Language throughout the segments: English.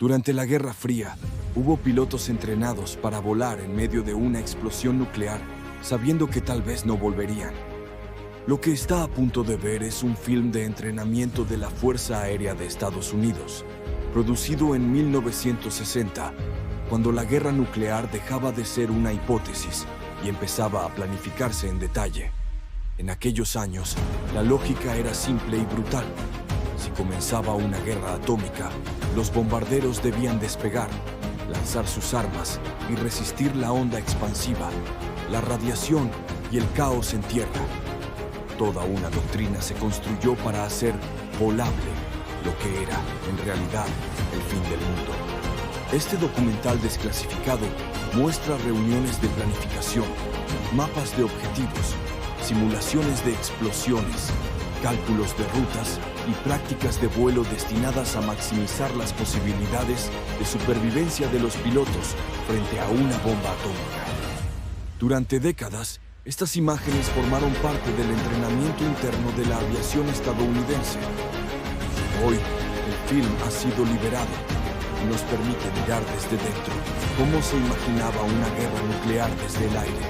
Durante la Guerra Fría, hubo pilotos entrenados para volar en medio de una explosión nuclear, sabiendo que tal vez no volverían. Lo que está a punto de ver es un film de entrenamiento de la Fuerza Aérea de Estados Unidos, producido en 1960, cuando la guerra nuclear dejaba de ser una hipótesis y empezaba a planificarse en detalle. En aquellos años, la lógica era simple y brutal. Si comenzaba una guerra atómica, los bombarderos debían despegar, lanzar sus armas y resistir la onda expansiva, la radiación y el caos en tierra. Toda una doctrina se construyó para hacer volable lo que era, en realidad, el fin del mundo. Este documental desclasificado muestra reuniones de planificación, mapas de objetivos, simulaciones de explosiones, cálculos de rutas y prácticas de vuelo destinadas a maximizar las posibilidades de supervivencia de los pilotos frente a una bomba atómica. Durante décadas, estas imágenes formaron parte del entrenamiento interno de la aviación estadounidense. Hoy, el film ha sido liberado y nos permite mirar desde dentro cómo se imaginaba una guerra nuclear desde el aire.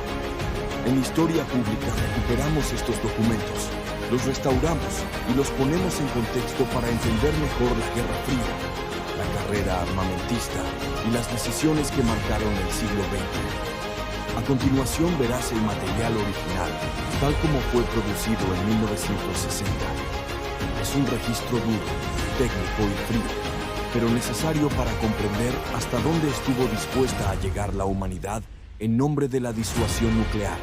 En Historia Pública recuperamos estos documentos, los restauramos y los ponemos en contexto para entender mejor la Guerra Fría, la carrera armamentista y las decisiones que marcaron el siglo XX. A continuación verás el material original, tal como fue producido en 1960. Es un registro duro, técnico y frío, pero necesario para comprender hasta dónde estuvo dispuesta a llegar la humanidad en nombre de la disuasión nuclear.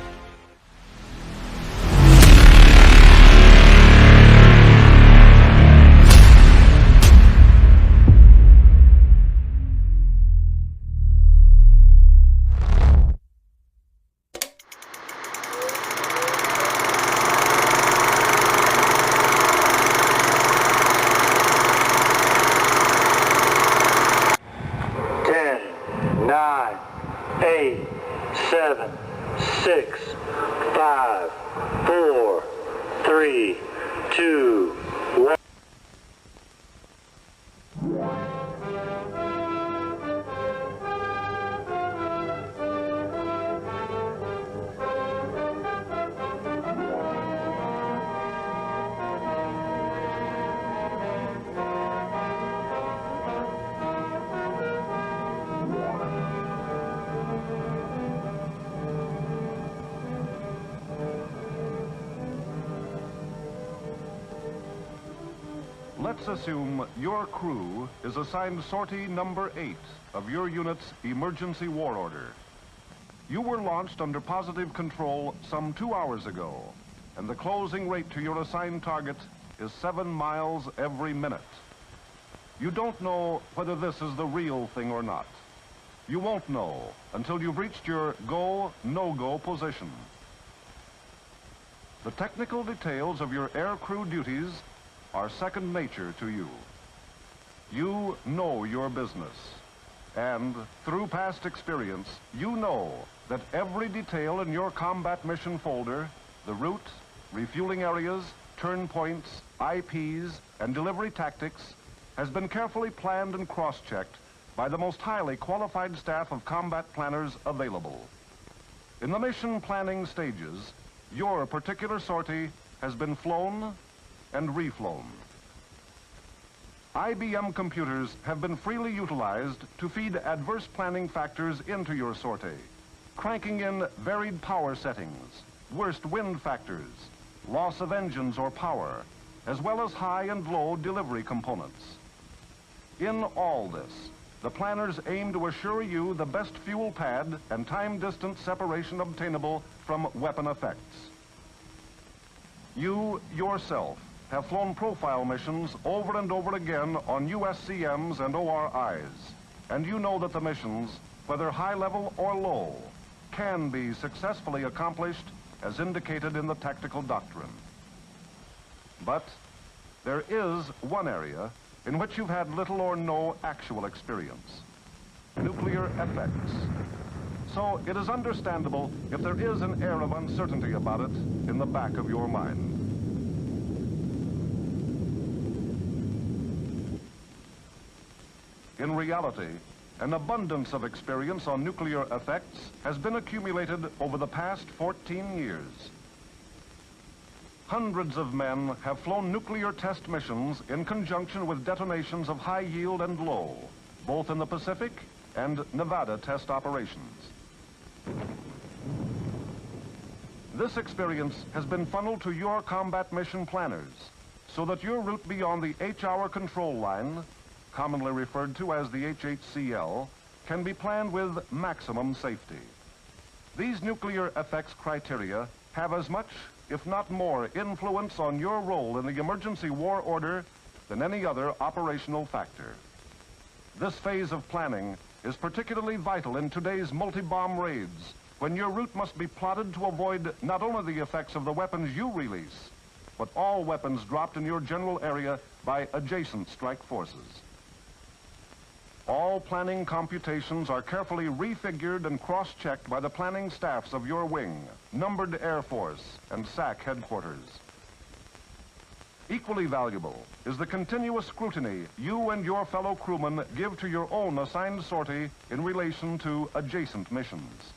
Let's assume your crew is assigned sortie number 8 of your unit's emergency war order. You were launched under positive control some 2 hours ago, and the closing rate to your assigned target is 7 miles every minute. You don't know whether this is the real thing or not. You won't know until you've reached your go, no-go position. The technical details of your air crew duties are second nature to you. You know your business, and through past experience, you know that every detail in your combat mission folder, the route, refueling areas, turn points, IPs, and delivery tactics, has been carefully planned and cross-checked by the most highly qualified staff of combat planners available. In the mission planning stages, your particular sortie has been flown and reflown. IBM computers have been freely utilized to feed adverse planning factors into your sortie, cranking in varied power settings, worst wind factors, loss of engines or power, as well as high and low delivery components. In all this, the planners aim to assure you the best fuel pad and time-distance separation obtainable from weapon effects. You, yourself, have flown profile missions over and over again on USCMs and ORIs, and you know that the missions, whether high level or low, can be successfully accomplished as indicated in the tactical doctrine. But there is one area in which you've had little or no actual experience: nuclear effects. So it is understandable if there is an air of uncertainty about it in the back of your mind. In reality, an abundance of experience on nuclear effects has been accumulated over the past 14 years. Hundreds of men have flown nuclear test missions in conjunction with detonations of high yield and low, both in the Pacific and Nevada test operations. This experience has been funneled to your combat mission planners, so that your route beyond the H-hour control line, commonly referred to as the HHCL, can be planned with maximum safety. These nuclear effects criteria have as much, if not more, influence on your role in the emergency war order than any other operational factor. This phase of planning is particularly vital in today's multi-bomb raids, when your route must be plotted to avoid not only the effects of the weapons you release, but all weapons dropped in your general area by adjacent strike forces. All planning computations are carefully refigured and cross-checked by the planning staffs of your wing, numbered Air Force, and SAC headquarters. Equally valuable is the continuous scrutiny you and your fellow crewmen give to your own assigned sortie in relation to adjacent missions.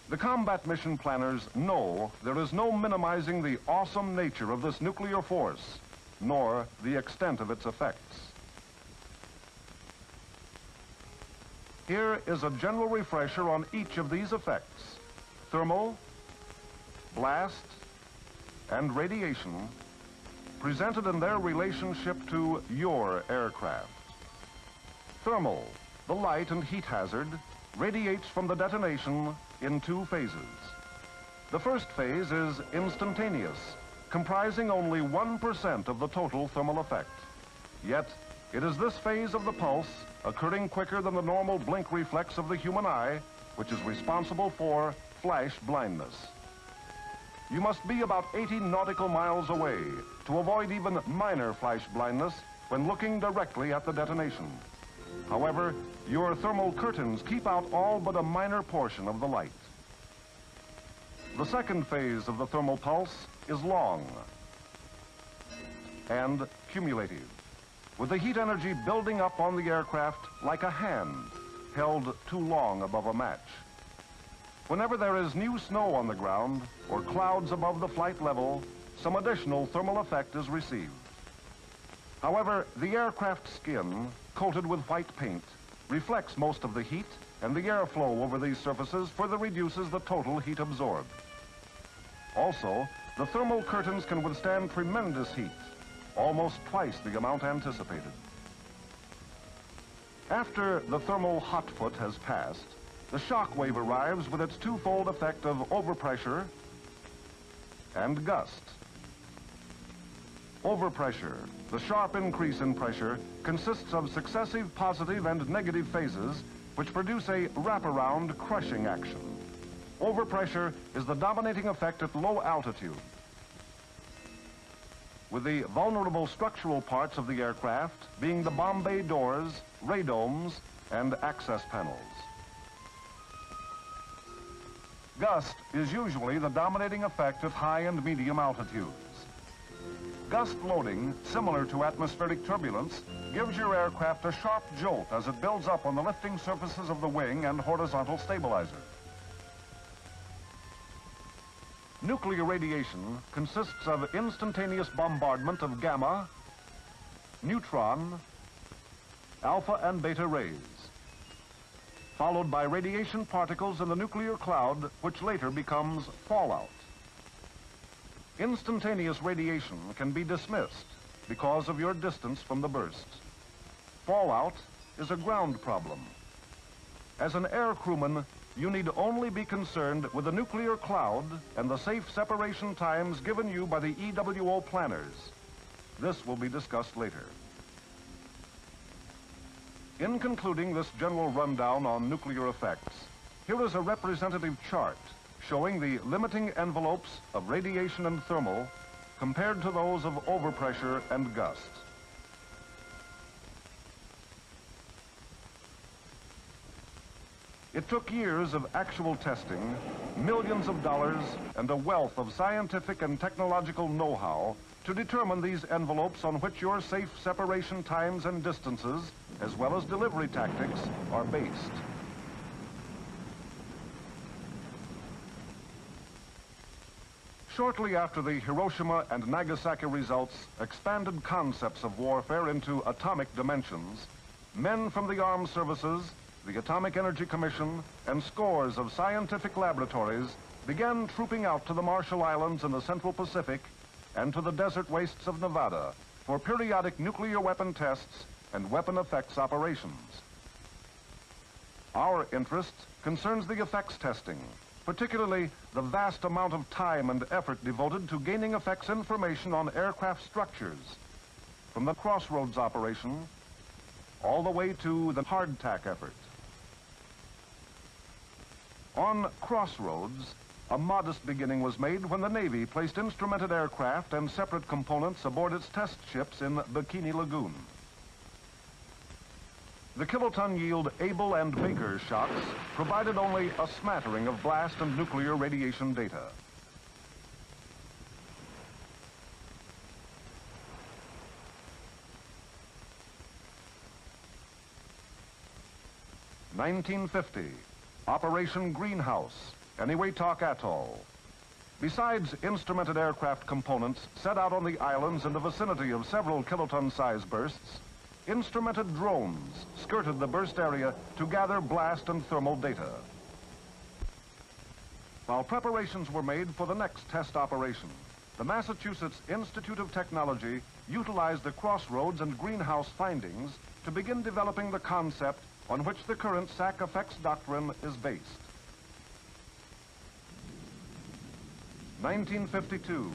The combat mission planners know there is no minimizing the awesome nature of this nuclear force, nor the extent of its effects. Here is a general refresher on each of these effects: thermal, blast, and radiation, presented in their relationship to your aircraft. Thermal, the light and heat hazard, radiates from the detonation in two phases. The first phase is instantaneous, comprising only 1% of the total thermal effect. Yet, it is this phase of the pulse, occurring quicker than the normal blink reflex of the human eye, which is responsible for flash blindness. You must be about 80 nautical miles away to avoid even minor flash blindness when looking directly at the detonation. However, your thermal curtains keep out all but a minor portion of the light. The second phase of the thermal pulse is long and cumulative, with the heat energy building up on the aircraft like a hand held too long above a match. Whenever there is new snow on the ground or clouds above the flight level, some additional thermal effect is received. However, the aircraft skin, coated with white paint, reflects most of the heat, and the airflow over these surfaces further reduces the total heat absorbed. Also, the thermal curtains can withstand tremendous heat, almost twice the amount anticipated. After the thermal hot foot has passed, the shock wave arrives with its twofold effect of overpressure and gust. Overpressure, the sharp increase in pressure, consists of successive positive and negative phases which produce a wraparound crushing action. Overpressure is the dominating effect at low altitude, with the vulnerable structural parts of the aircraft being the bomb bay doors, radomes, and access panels. Gust is usually the dominating effect at high and medium altitudes. Gust loading, similar to atmospheric turbulence, gives your aircraft a sharp jolt as it builds up on the lifting surfaces of the wing and horizontal stabilizer. Nuclear radiation consists of instantaneous bombardment of gamma, neutron, alpha and beta rays, followed by radiation particles in the nuclear cloud, which later becomes fallout. Instantaneous radiation can be dismissed because of your distance from the burst. Fallout is a ground problem. As an air crewman, you need only be concerned with the nuclear cloud and the safe separation times given you by the EWO planners. This will be discussed later. In concluding this general rundown on nuclear effects, here is a representative chart showing the limiting envelopes of radiation and thermal compared to those of overpressure and gust. It took years of actual testing, millions of dollars, and a wealth of scientific and technological know-how to determine these envelopes on which your safe separation times and distances, as well as delivery tactics, are based. Shortly after the Hiroshima and Nagasaki results expanded concepts of warfare into atomic dimensions, men from the armed services, the Atomic Energy Commission, and scores of scientific laboratories began trooping out to the Marshall Islands in the Central Pacific and to the desert wastes of Nevada for periodic nuclear weapon tests and weapon effects operations. Our interest concerns the effects testing, particularly the vast amount of time and effort devoted to gaining effects information on aircraft structures, from the Crossroads operation all the way to the hardtack effort. On Crossroads, a modest beginning was made when the Navy placed instrumented aircraft and separate components aboard its test ships in Bikini Lagoon. The kiloton yield Able and Baker shots provided only a smattering of blast and nuclear radiation data. (1950), Operation Greenhouse, Eniwetok Atoll. Besides instrumented aircraft components set out on the islands in the vicinity of several kiloton-size bursts, instrumented drones skirted the burst area to gather blast and thermal data. While preparations were made for the next test operation, the Massachusetts Institute of Technology utilized the Crossroads and Greenhouse findings to begin developing the concept on which the current SAC effects doctrine is based. 1952,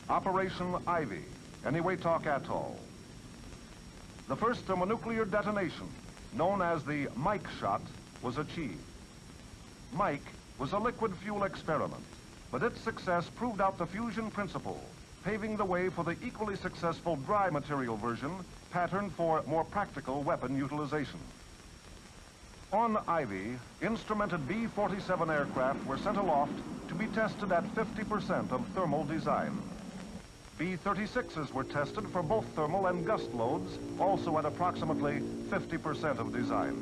Operation Ivy, Eniwetok Atoll. The first thermonuclear detonation, known as the Mike shot, was achieved. Mike was a liquid fuel experiment, but its success proved out the fusion principle, paving the way for the equally successful dry material version, patterned for more practical weapon utilization. On Ivy, instrumented B-47 aircraft were sent aloft to be tested at 50% of thermal design. B-36s were tested for both thermal and gust loads, also at approximately 50% of design.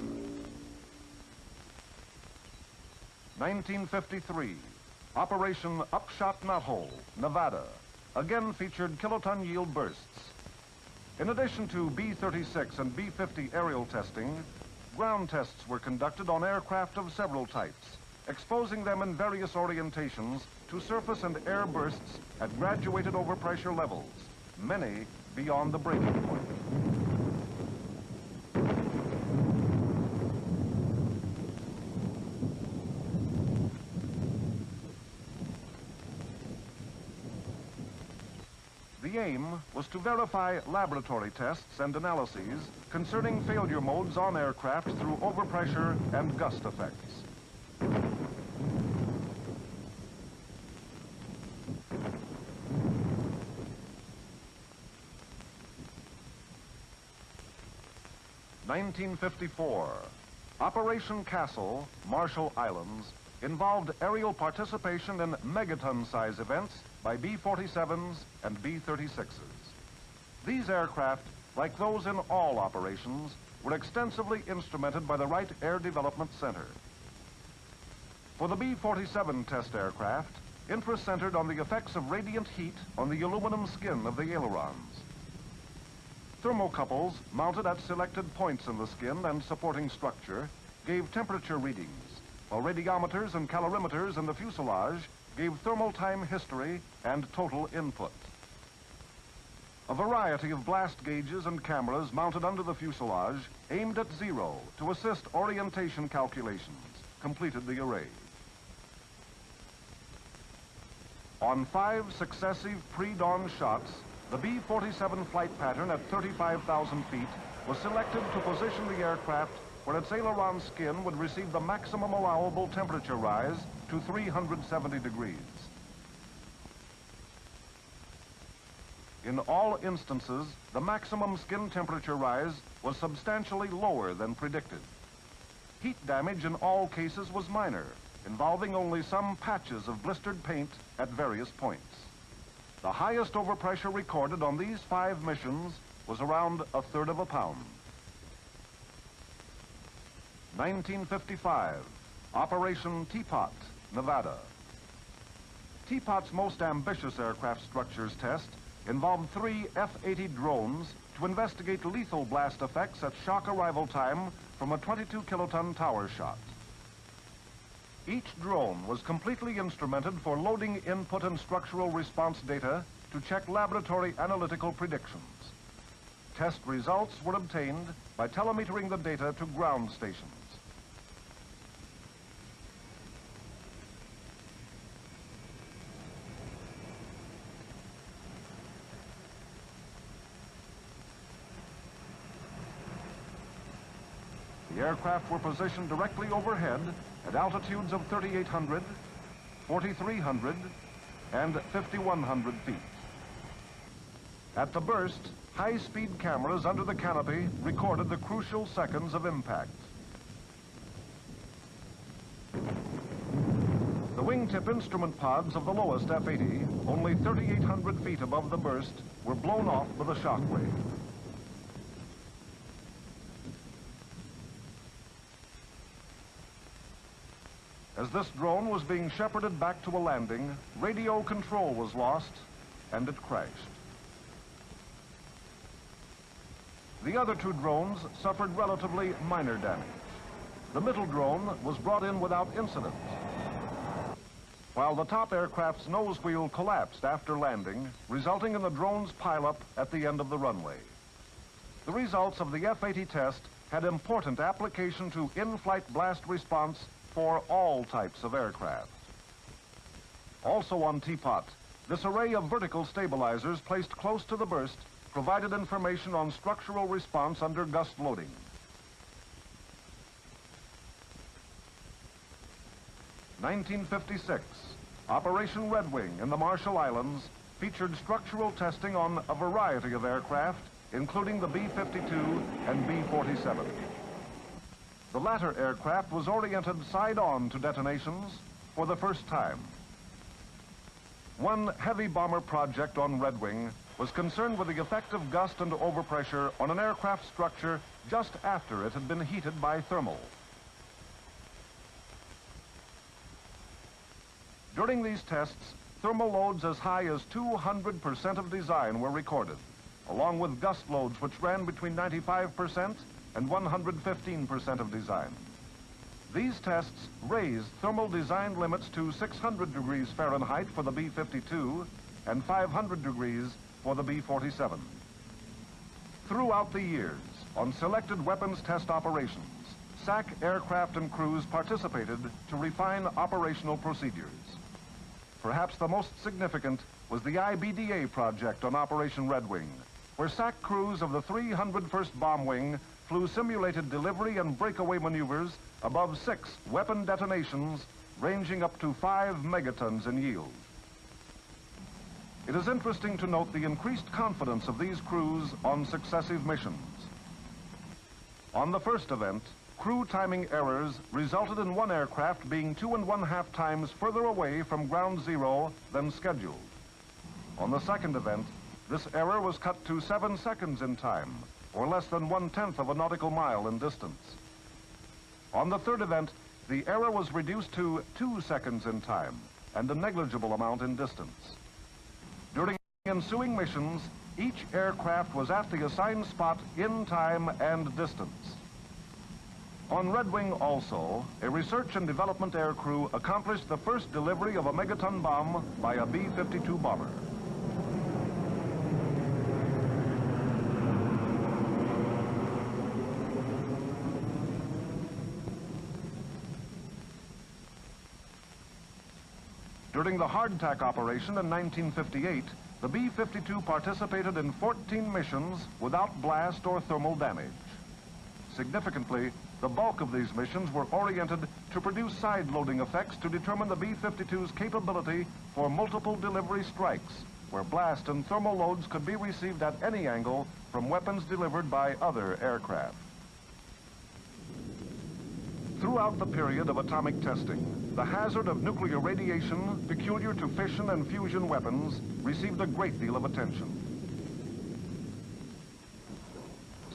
1953, Operation Upshot Knothole, Nevada, again featured kiloton yield bursts. In addition to B-36 and B-50 aerial testing, ground tests were conducted on aircraft of several types, exposing them in various orientations to surface and air bursts at graduated overpressure levels, many beyond the breaking point. The aim was to verify laboratory tests and analyses concerning failure modes on aircraft through overpressure and gust effects. (1954), Operation Castle, Marshall Islands, involved aerial participation in megaton-size events by B-47s and B-36s. These aircraft, like those in all operations, were extensively instrumented by the Wright Air Development Center. For the B-47 test aircraft, interest centered on the effects of radiant heat on the aluminum skin of the ailerons. Thermocouples mounted at selected points in the skin and supporting structure gave temperature readings, while radiometers and calorimeters in the fuselage gave thermal time history and total input. A variety of blast gauges and cameras mounted under the fuselage aimed at zero to assist orientation calculations completed the array. On 5 successive pre-dawn shots, the B-47 flight pattern at 35,000 feet was selected to position the aircraft where its aileron skin would receive the maximum allowable temperature rise to 370 degrees. In all instances, the maximum skin temperature rise was substantially lower than predicted. Heat damage in all cases was minor, involving only some patches of blistered paint at various points. The highest overpressure recorded on these 5 missions was around 1/3 of a pound. 1955, Operation Teapot, Nevada. Teapot's most ambitious aircraft structures test involved 3 F-80 drones to investigate lethal blast effects at shock arrival time from a 22-kiloton tower shot. Each drone was completely instrumented for loading input and structural response data to check laboratory analytical predictions. Test results were obtained by telemetering the data to ground stations. The aircraft were positioned directly overhead at altitudes of 3,800, 4,300, and 5,100 feet. At the burst, high-speed cameras under the canopy recorded the crucial seconds of impact. The wingtip instrument pods of the lowest F-80, only 3,800 feet above the burst, were blown off with a shock wave. As this drone was being shepherded back to a landing, radio control was lost, and it crashed. The other 2 drones suffered relatively minor damage. The middle drone was brought in without incident, while the top aircraft's nose wheel collapsed after landing, resulting in the drone's pileup at the end of the runway. The results of the F-80 test had important application to in-flight blast response for all types of aircraft. Also on Teapot, this array of vertical stabilizers placed close to the burst provided information on structural response under gust loading. "1956, Operation Red Wing in the Marshall Islands featured structural testing on a variety of aircraft, including the B-52 and B-47. The latter aircraft was oriented side-on to detonations for the first time. One heavy bomber project on Red Wing was concerned with the effect of gust and overpressure on an aircraft structure just after it had been heated by thermal. During these tests, thermal loads as high as 200% of design were recorded, along with gust loads which ran between 95% and 115% of design. These tests raised thermal design limits to 600 degrees Fahrenheit for the B-52 and 500 degrees for the B-47. Throughout the years, on selected weapons test operations, SAC aircraft and crews participated to refine operational procedures. Perhaps the most significant was the IBDA project on Operation Red Wing, where SAC crews of the 301st Bomb Wing flew simulated delivery and breakaway maneuvers above 6 weapon detonations ranging up to 5 megatons in yield. It is interesting to note the increased confidence of these crews on successive missions. On the first event, crew timing errors resulted in one aircraft being 2.5 times further away from ground zero than scheduled. On the second event, this error was cut to 7 seconds in time, or less than 1/10 of a nautical mile in distance. On the third event, the error was reduced to 2 seconds in time and a negligible amount in distance. During ensuing missions, each aircraft was at the assigned spot in time and distance. On Red Wing also, a research and development air crew accomplished the first delivery of a megaton bomb by a B-52 bomber. During the hardtack operation in 1958, the B-52 participated in 14 missions without blast or thermal damage. Significantly, the bulk of these missions were oriented to produce side-loading effects to determine the B-52's capability for multiple delivery strikes, where blast and thermal loads could be received at any angle from weapons delivered by other aircraft. Throughout the period of atomic testing, the hazard of nuclear radiation peculiar to fission and fusion weapons received a great deal of attention.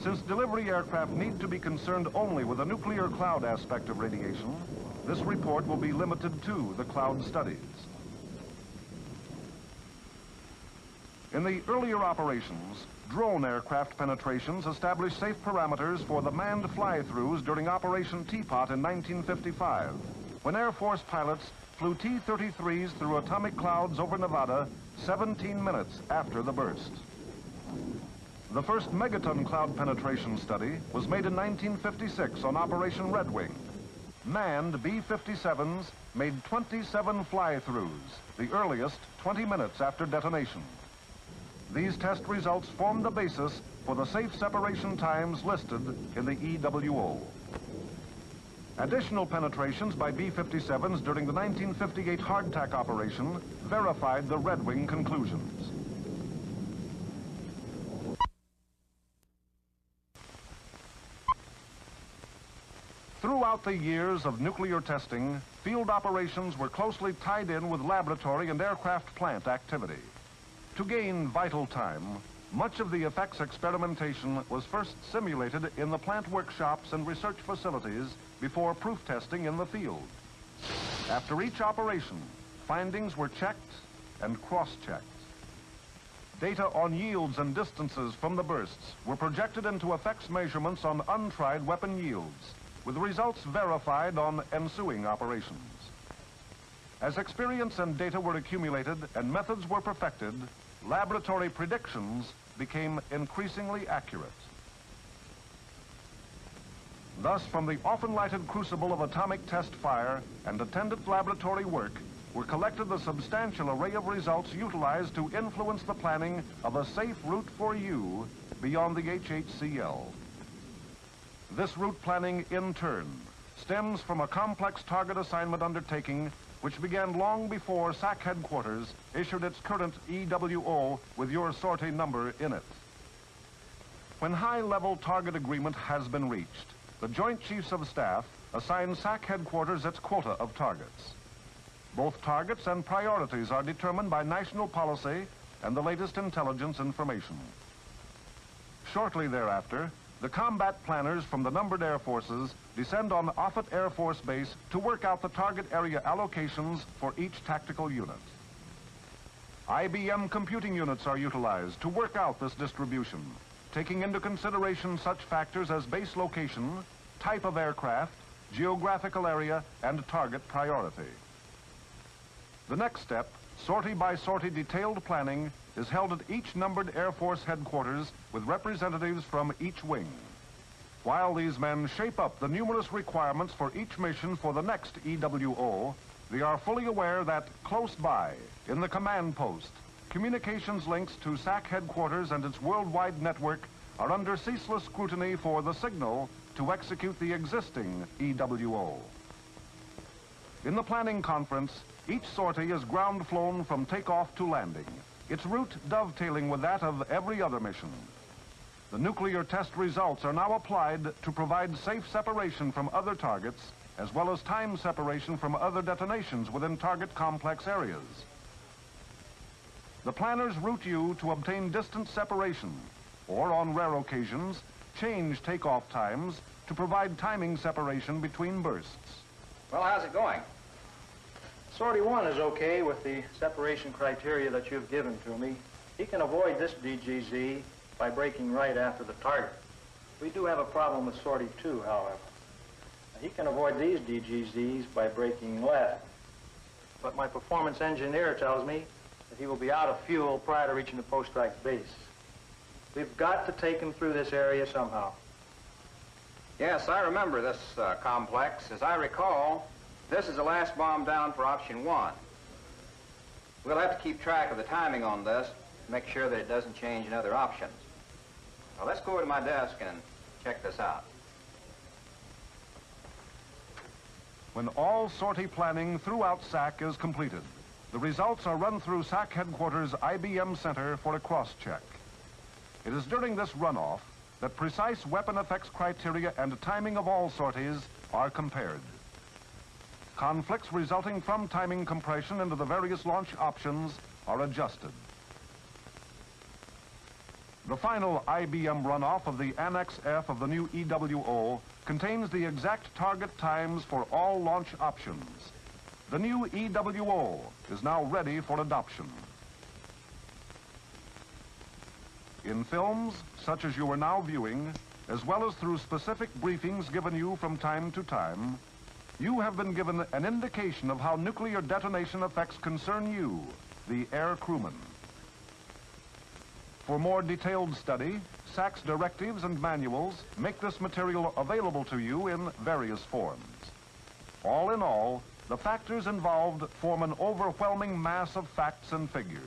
Since delivery aircraft need to be concerned only with the nuclear cloud aspect of radiation, this report will be limited to the cloud studies. In the earlier operations, drone aircraft penetrations established safe parameters for the manned fly-throughs during Operation Teapot in 1955, when Air Force pilots flew T-33s through atomic clouds over Nevada 17 minutes after the burst. The first megaton cloud penetration study was made in 1956 on Operation Red Wing. Manned B-57s made 27 fly-throughs, the earliest 20 minutes after detonation. These test results form the basis for the safe separation times listed in the EWO. Additional penetrations by B-57s during the 1958 hardtack operation verified the Red Wing conclusions. Throughout the years of nuclear testing, field operations were closely tied in with laboratory and aircraft plant activity. To gain vital time, much of the effects experimentation was first simulated in the plant workshops and research facilities before proof testing in the field. After each operation, findings were checked and cross-checked. Data on yields and distances from the bursts were projected into effects measurements on untried weapon yields, with results verified on ensuing operations. As experience and data were accumulated and methods were perfected, laboratory predictions became increasingly accurate. Thus, from the often lighted crucible of atomic test fire and attendant laboratory work were collected the substantial array of results utilized to influence the planning of a safe route for you beyond the HHCL. This route planning, in turn, stems from a complex target assignment undertaking which began long before SAC headquarters issued its current EWO with your sortie number in it. When high-level target agreement has been reached, the Joint Chiefs of Staff assign SAC headquarters its quota of targets. Both targets and priorities are determined by national policy and the latest intelligence information. Shortly thereafter, the combat planners from the numbered air forces descend on Offutt Air Force Base to work out the target area allocations for each tactical unit. IBM computing units are utilized to work out this distribution, taking into consideration such factors as base location, type of aircraft, geographical area, and target priority. The next step, sortie-by-sortie detailed planning, is held at each numbered Air Force headquarters with representatives from each wing. While these men shape up the numerous requirements for each mission for the next EWO, they are fully aware that close by, in the command post, communications links to SAC headquarters and its worldwide network are under ceaseless scrutiny for the signal to execute the existing EWO. In the planning conference, each sortie is ground flown from takeoff to landing, its route dovetailing with that of every other mission. The nuclear test results are now applied to provide safe separation from other targets, as well as time separation from other detonations within target complex areas. The planners route you to obtain distance separation, or on rare occasions, change takeoff times to provide timing separation between bursts. Well, how's it going? Sortie 1 is okay with the separation criteria that you've given to me. He can avoid this DGZ by breaking right after the target. We do have a problem with Sortie 2, however. He can avoid these DGZs by breaking left. But my performance engineer tells me that he will be out of fuel prior to reaching the post-strike base. We've got to take him through this area somehow. Yes, I remember this complex. As I recall, this is the last bomb down for option 1. We'll have to keep track of the timing on this to make sure that it doesn't change in other options. Now, let's go over to my desk and check this out. When all sortie planning throughout SAC is completed, the results are run through SAC headquarters IBM Center for a cross-check. It is during this runoff that precise weapon effects criteria and timing of all sorties are compared. Conflicts resulting from timing compression into the various launch options are adjusted. The final IBM runoff of the Annex F of the new EWO contains the exact target times for all launch options. The new EWO is now ready for adoption. In films, such as you are now viewing, as well as through specific briefings given you from time to time, you have been given an indication of how nuclear detonation effects concern you, the air crewman. For more detailed study, SAC's directives and manuals make this material available to you in various forms. All in all, the factors involved form an overwhelming mass of facts and figures.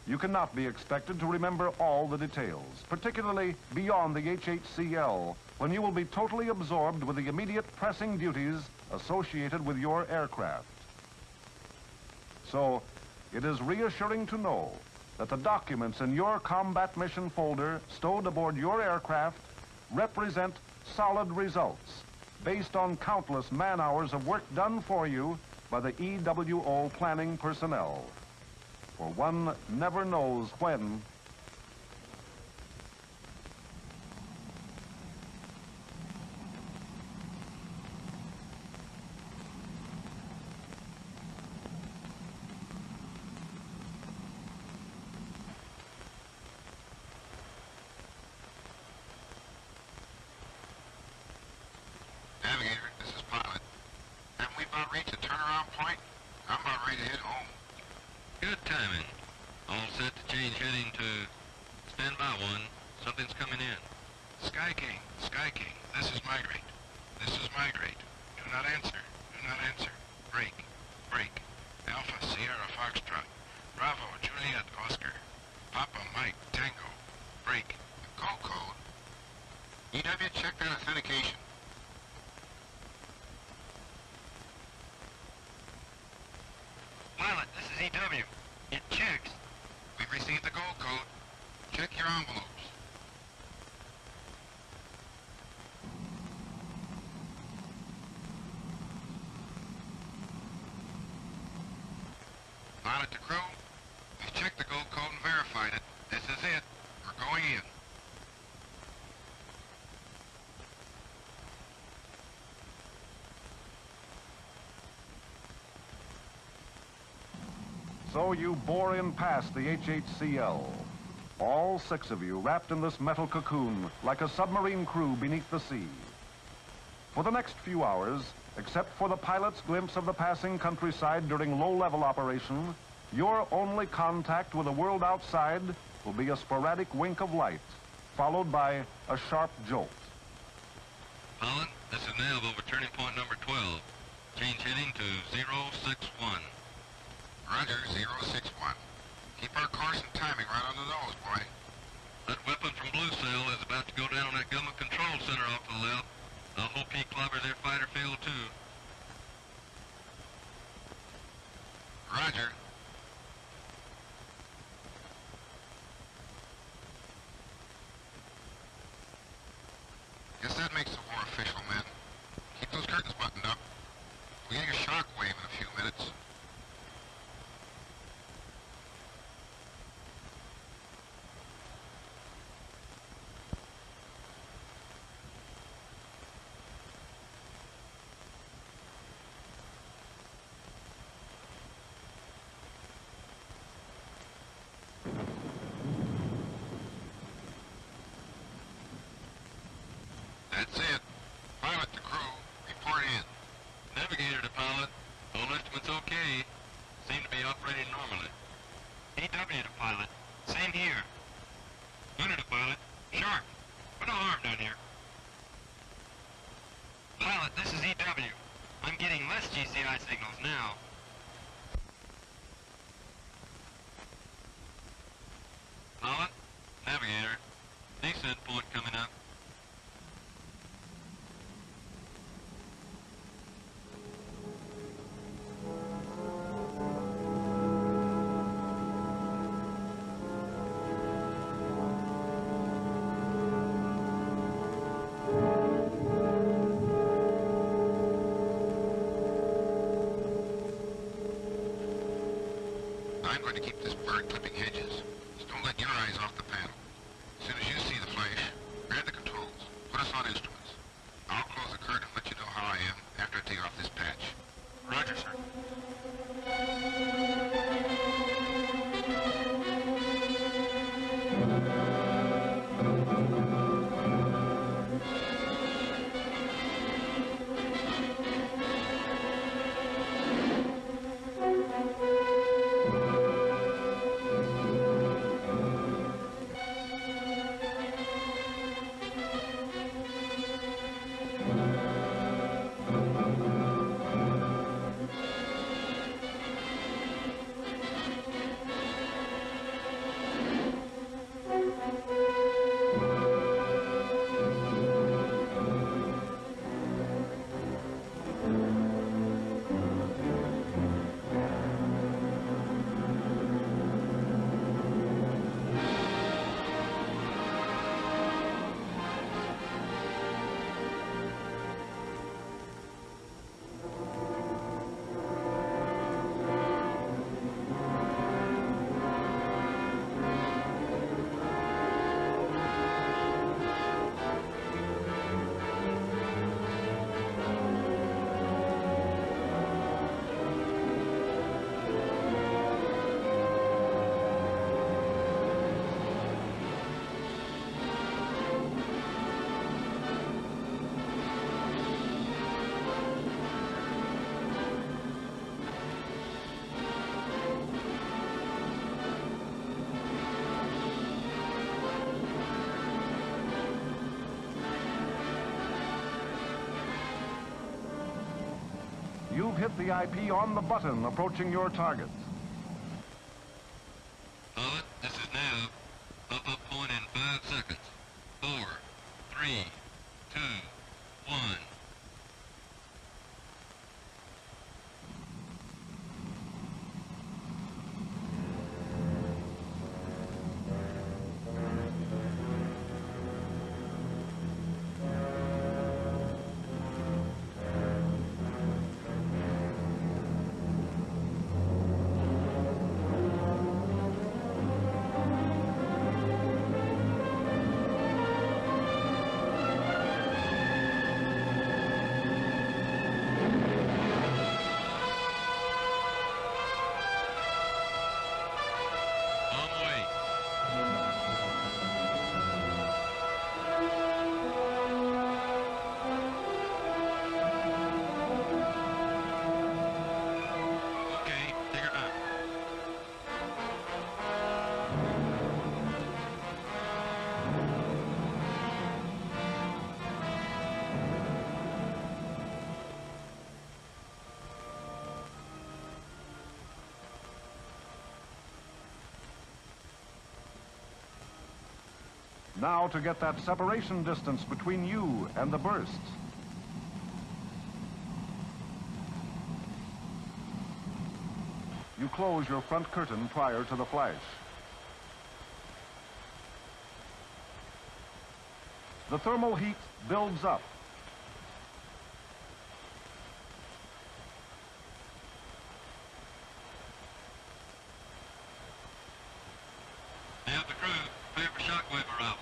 You cannot be expected to remember all the details, particularly beyond the HHCL, when you will be totally absorbed with the immediate pressing duties associated with your aircraft. So, it is reassuring to know that the documents in your combat mission folder stowed aboard your aircraft represent solid results based on countless man-hours of work done for you by the EWO planning personnel. For one never knows when. Navigator, this is Pilot. Haven't we about reached the turnaround point? I'm about ready to head home. Good timing. All set to change heading to stand by one. Something's coming in. Sky King, this is migrate. This is migrate. Do not answer. Do not answer. Break. Alpha Sierra Foxtrot. Bravo Juliet Oscar. Papa Mike Tango. Break. The call code. EW, check that authentication. Pilot, this is EW. It checks. We've received the gold code. Check your envelopes. Pilot to crew. We've checked the gold code and verified it. This is it. We're going in. So you bore in past the HHCL. All 6 of you wrapped in this metal cocoon like a submarine crew beneath the sea. For the next few hours, except for the pilot's glimpse of the passing countryside during low-level operation, your only contact with the world outside will be a sporadic wink of light, followed by a sharp jolt. Pilot, this is Nav over turning point number 12. Change heading to 061. Roger, 061. Keep our course and timing right on the nose, boy. That weapon from Blue Cell is about to go down on that government control center off to the left. I hope he clobbers their fighter field too. Roger. Guess that makes the war official, men. Keep those curtains buttoned up. We're getting a shock wave in a few minutes. That's it. Pilot to crew, report in. Navigator to pilot. All instruments okay. Seem to be operating normally. EW to pilot. Same here. Gunner to pilot. Sharp. Put an alarm down here. Pilot, this is EW. I'm getting less GCI signals now. Pilot, navigator. Descent point coming up. I'm going to keep this bird clipping hedges. So don't let your eyes off the panel. As soon as you see the flash, grab the controls. Put us on instruments. I'll close the curtain and let you know how I am after I take off this patch. Roger, sir. You've hit the IP on the button approaching your target. Pilot, this is Nav. Up point in 5 seconds. 4, 3, 2, 1. Now to get that separation distance between you and the bursts. You close your front curtain prior to the flash. The thermal heat builds up. Nav the crew, clear for shockwave arrival.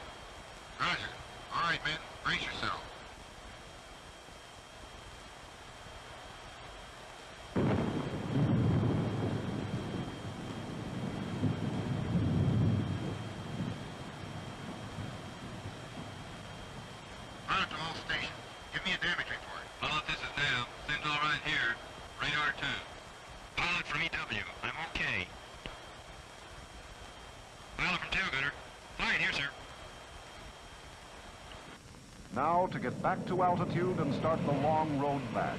Roger. All right, men. Brace yourself. Pilot to all stations. Give me a damage report. Pilot, this is Nav. Seems all right here. Radar 2. Pilot from EW. I'm okay. Pilot from Tailgunner. Fine, here, sir. Now to get back to altitude and start the long road back.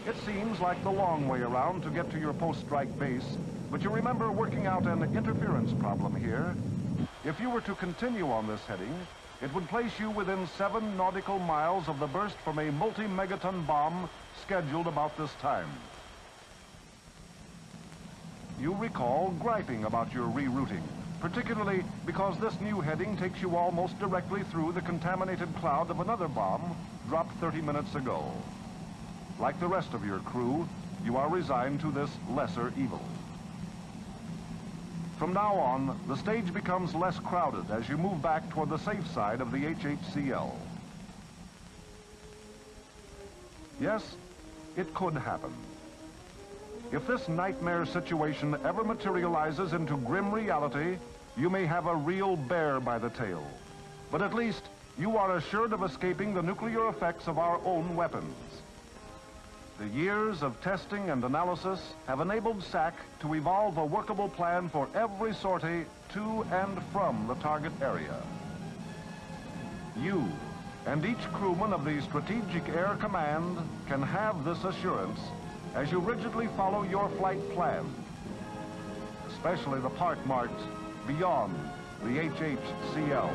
It seems like the long way around to get to your post-strike base, but you remember working out an interference problem here. If you were to continue on this heading, it would place you within 7 nautical miles of the burst from a multi-megaton bomb scheduled about this time. You recall griping about your rerouting, particularly because this new heading takes you almost directly through the contaminated cloud of another bomb dropped 30 minutes ago. Like the rest of your crew, you are resigned to this lesser evil. From now on, the stage becomes less crowded as you move back toward the safe side of the HHCL. Yes, it could happen. If this nightmare situation ever materializes into grim reality, you may have a real bear by the tail. But at least you are assured of escaping the nuclear effects of our own weapons. The years of testing and analysis have enabled SAC to evolve a workable plan for every sortie to and from the target area. You and each crewman of the Strategic Air Command can have this assurance as you rigidly follow your flight plan, especially the part marked beyond the HHCL.